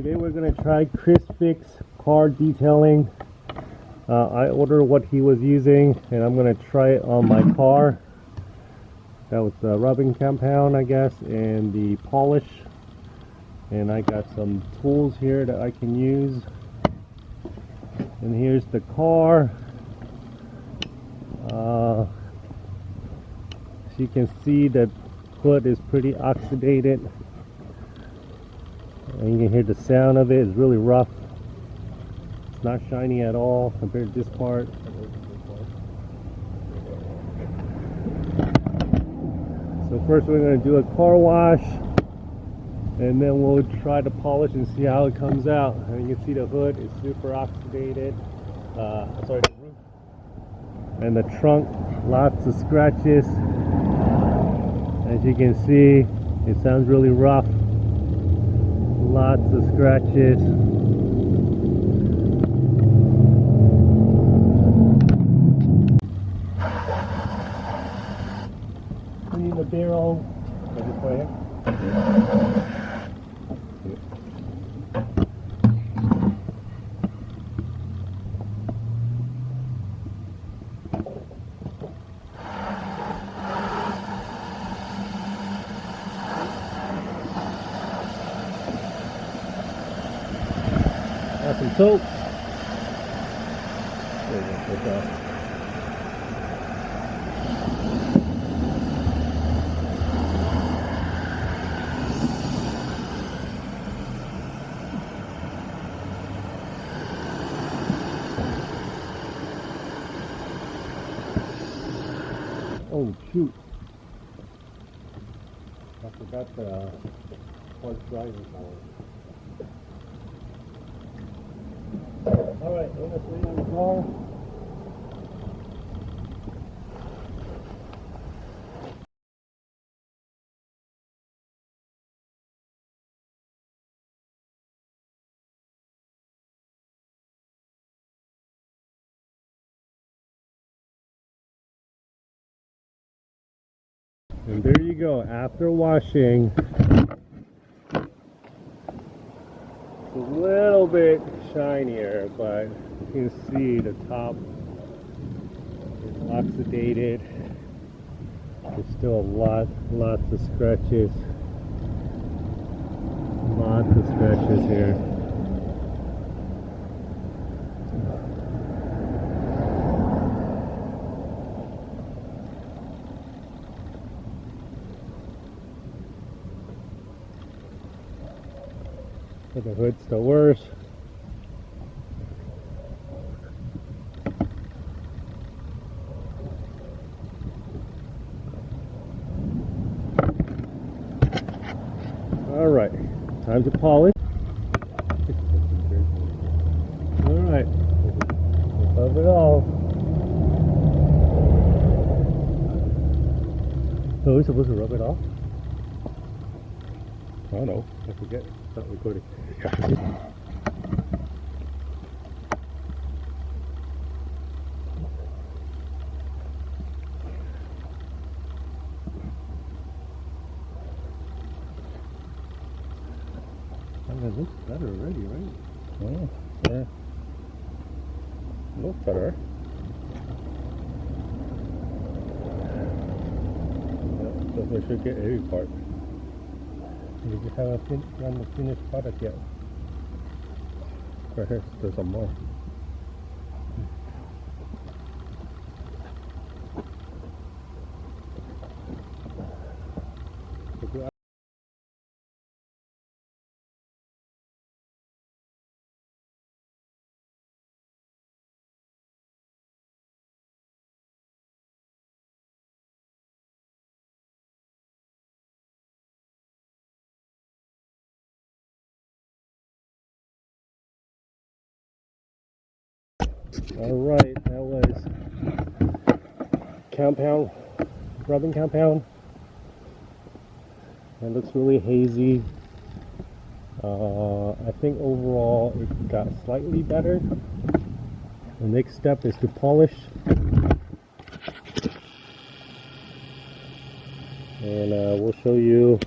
Today we're going to try Chris Fix car detailing. I ordered what he was using and I'm going to try it on my car. That was the rubbing compound, I guess, and the polish. And I got some tools here that I can use. And here's the car. As you can see, the hood is pretty oxidated. And you can hear the sound of it. It's really rough. It's not shiny at all compared to this part. So first we're going to do a car wash, and then we'll try to polish and see how it comes out. And you can see the hood is super oxidated. Sorry, the roof. And the trunk, lots of scratches. As you can see, it sounds really rough. Lots of scratches. Clean the barrel. Just right here. Got some soap. There you go, put that. Oh shoot! I forgot the horse driving power. Alright, let's leave on the car. And there you go, after washing, it's a little bit shinier, but you can see the top is oxidated. There's still lots of scratches. Lots of scratches here. But the hood's still worse. Alright, time to polish. Alright, above it all. So are we supposed to rub it off? I don't know, I forget. It's not recording. It looks better already, right? Oh, yeah. It looks better. Yeah, so we should get every part. We just haven't run the finished product yet. Right here, there's some more. Alright, that was compound, rubbing compound. It looks really hazy. I think overall it got slightly better. The next step is to polish. And we'll show you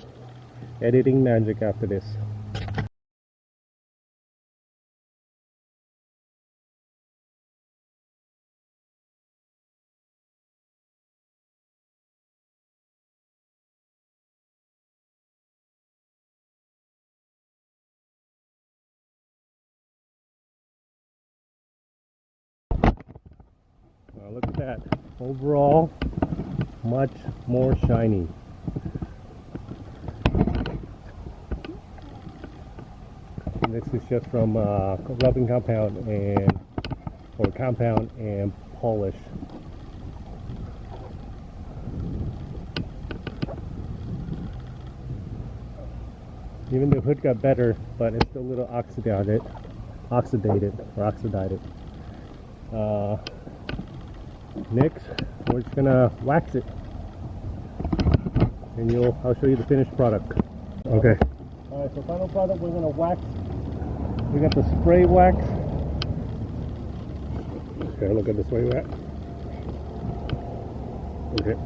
editing magic after this. look at that. Overall, much more shiny. And this is just from rubbing compound and polish. Even the hood got better, but it's still a little oxidated. Next, we're just gonna wax it, and I'll show you the finished product. Okay. All right. So final product, we're gonna wax. We got the spray wax. Okay. Look at the spray wax. Okay.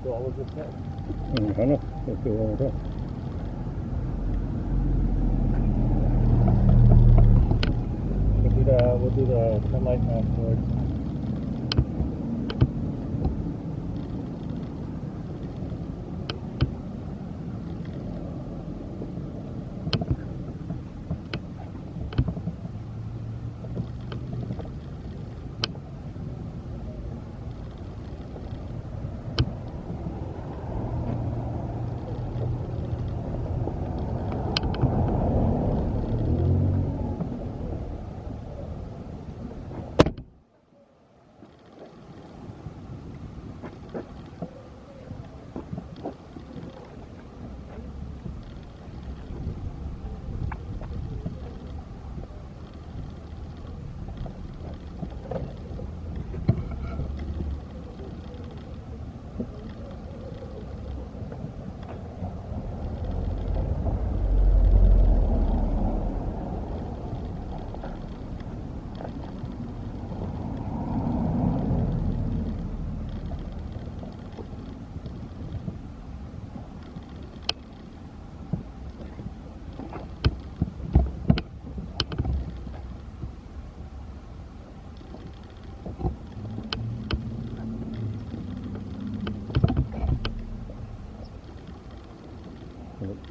Do all of this now? I know. Let's do all of that. We'll do the sunlight afterwards.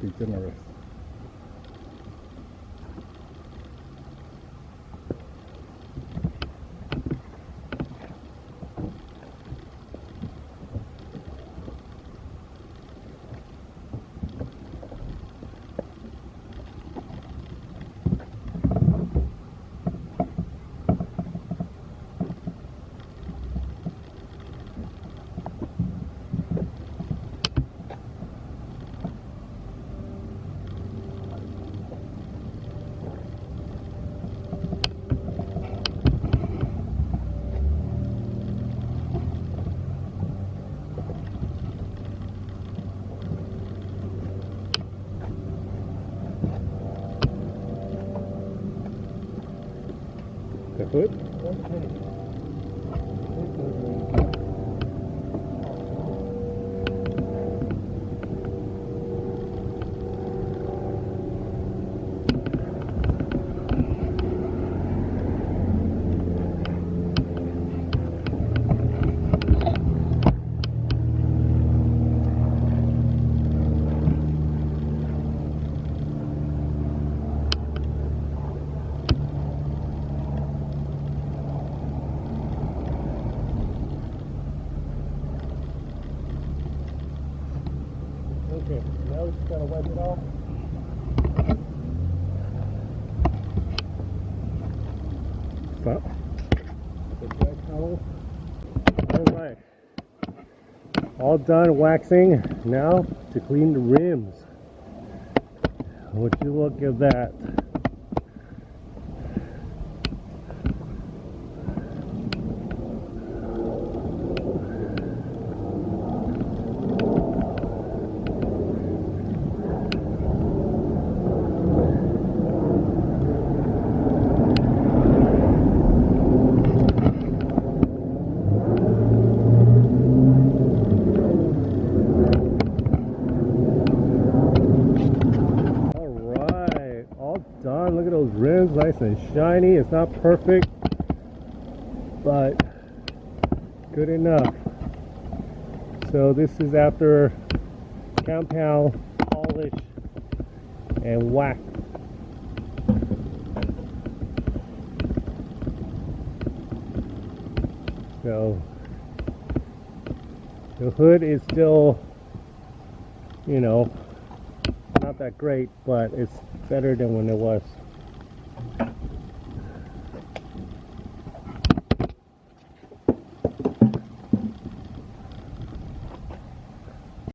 Be generous. The hood? Okay, now we just gotta wipe it off. Stop. The dry towel. Alright. All done waxing. Now to clean the rims. Would you look at that? Done. Look at those rims, nice and shiny. It's not perfect, but good enough. So this is after compound, polish, and wax. So the hood is still, you know, not that great, but it's better than when it was.